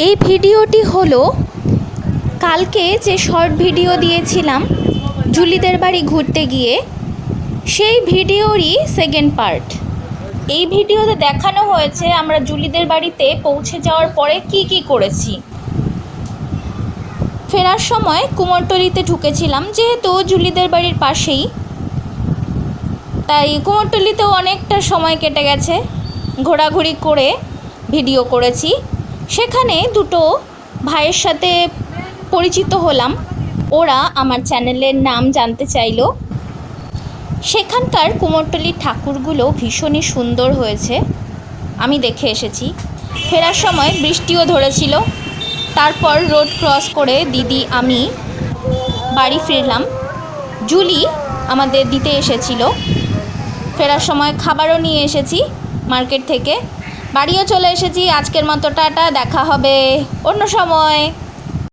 এই ভিডিওটি হলো কালকে যে শর্ট ভিডিও দিয়েছিলাম জুলিদের বাড়ি ঘুরতে গিয়ে সেই ভিডিওরই সেকেন্ড পার্ট। এই ভিডিওতে দেখানো হয়েছে আমরা জুলিদের বাড়িতে পৌঁছে যাওয়ার পরে কি করেছি। ফেরার সময় কুমোরটুলিতে ঢুকেছিলাম, যেহেতু জুলিদের বাড়ির পাশেই, তাই কুমোরটুলিতেও অনেকটা সময় কেটে গেছে, ঘোরাঘুরি করে ভিডিও করেছি। সেখানে দুটো ভাইয়ের সাথে পরিচিত হলাম, ওরা আমার চ্যানেলের নাম জানতে চাইলো। সেখানকার কুমোরটুলির ঠাকুরগুলো ভীষণই সুন্দর হয়েছে, আমি দেখে এসেছি। ফেরার সময় বৃষ্টিও ধরেছিল। তারপর রোড ক্রস করে দিদি আমি বাড়ি ফিরলাম। জুলি আমাদের দিতে এসেছিল। ফেরার সময় খাবারও নিয়ে এসেছি মার্কেট থেকে। বাড়িও চলে এসেছি। আজকের মতো টাটা, দেখা হবে অন্য সময়।